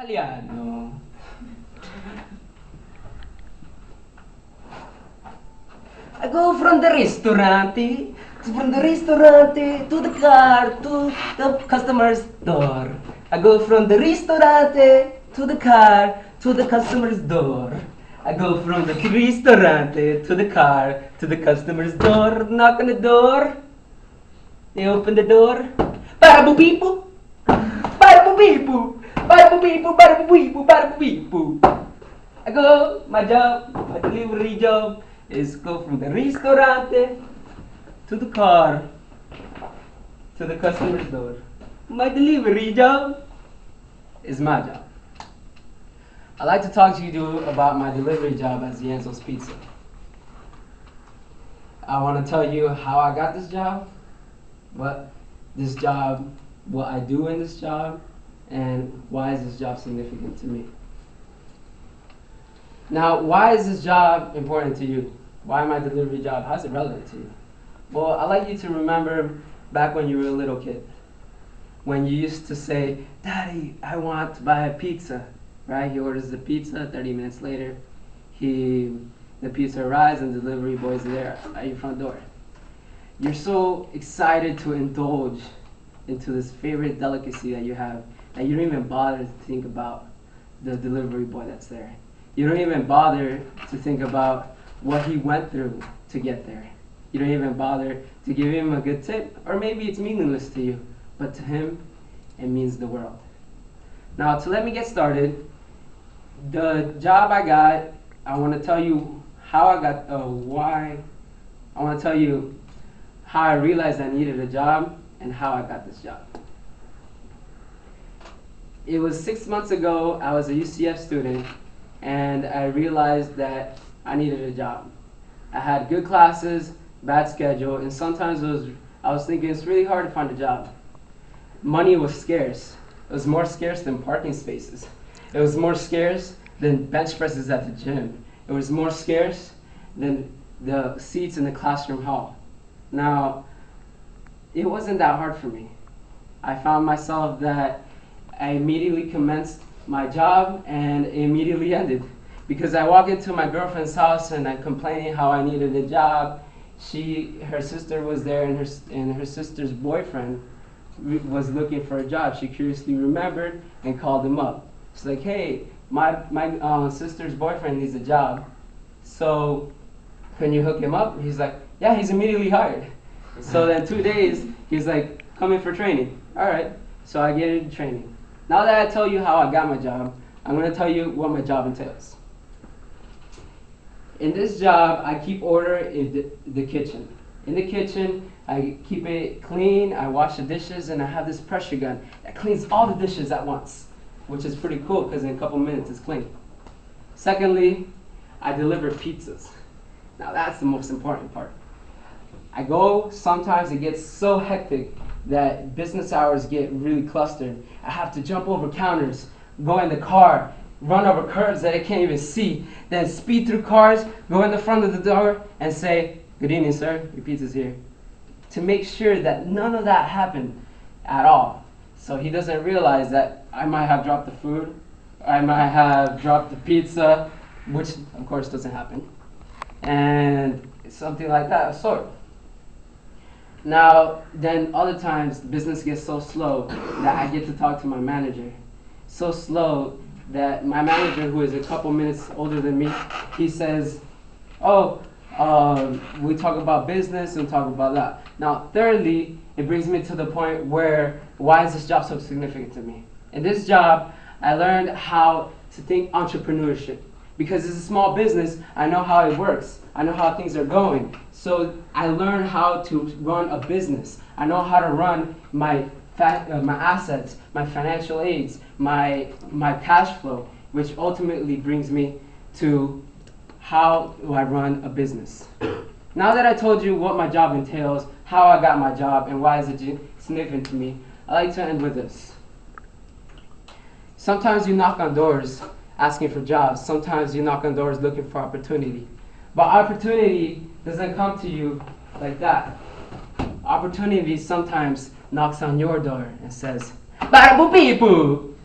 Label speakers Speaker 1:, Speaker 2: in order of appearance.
Speaker 1: Italiano. I go from the restaurant to the car, to the customer's door. I go from the restaurant to the car, to the customer's door. I go from the restaurant to the car, to the customer's door. Knock on the door. They open the door. Bada-boo-beep-boo. Bada-boo-beep-boo. Bada-boo-beep-boo, bada-boo-beep-boo, bada-boo-beep-boo. I go, my job, my delivery job is go from the restaurant to the car, to the customer's door. My delivery job is my job. I'd like to talk to you about my delivery job as Yanzo's Pizza. I want to tell you how I got this job, what I do in this job, and why is this job significant to me. Now, why is this job important to you? Why my delivery job? How's it relevant to you? Well, I'd like you to remember back when you were a little kid, when you used to say, "Daddy, I want to buy a pizza." Right? He orders the pizza. 30 minutes later, the pizza arrives and the delivery boy's there at your front door. You're so excited to indulge into this favorite delicacy that you have that you don't even bother to think about the delivery boy that's there. You don't even bother to think about what he went through to get there. You don't even bother to give him a good tip, or maybe it's meaningless to you, but to him, it means the world. Now, to let me get started, the job I got, I want to tell you how I got, why, I want to tell you how I realized I needed a job and how I got this job. It was 6 months ago. I was a UCF student, and I realized that I needed a job. I had good classes, bad schedule, and sometimes I was thinking it's really hard to find a job. Money was scarce. It was more scarce than parking spaces. It was more scarce than bench presses at the gym. It was more scarce than the seats in the classroom hall. Now, it wasn't that hard for me. I found myself that I immediately commenced my job and it immediately ended. Because I walked into my girlfriend's house and I'm complaining how I needed a job. Her sister was there, and her sister's boyfriend was looking for a job. She curiously remembered and called him up. She's like, "Hey, my sister's boyfriend needs a job, so can you hook him up?" He's like, "Yeah, he's immediately hired." So then 2 days, he's like, "Come in for training." All right, so I get into training. Now that I tell you how I got my job, I'm going to tell you what my job entails. In this job, I keep order in the kitchen. In the kitchen, I keep it clean, I wash the dishes, and I have this pressure gun that cleans all the dishes at once, which is pretty cool because in a couple minutes it's clean. Secondly, I deliver pizzas. Now that's the most important part. I go, sometimes it gets so hectic that business hours get really clustered. I have to jump over counters, go in the car, run over curbs that I can't even see, then speed through cars, go in the front of the door and say, "Good evening, sir, your pizza's here." To make sure that none of that happened at all. So he doesn't realize that I might have dropped the food, I might have dropped the pizza, which of course doesn't happen. And something like that, sort. Now, then other times business gets so slow that I get to talk to my manager. So slow that my manager, who is a couple minutes older than me, he says, "Oh, we talk about business and talk about that." Now, thirdly, it brings me to the point where, why is this job so significant to me? In this job, I learned how to think entrepreneurship. Because it's a small business, I know how it works. I know how things are going. So I learned how to run a business. I know how to run my assets, my financial aids, my cash flow, which ultimately brings me to how do I run a business. Now that I told you what my job entails, how I got my job, and why is it significant to me, I'd like to end with this. Sometimes you knock on doors asking for jobs. Sometimes you knock on doors looking for opportunity. But opportunity doesn't come to you like that. Opportunity sometimes knocks on your door and says, "Bada boo bee boo."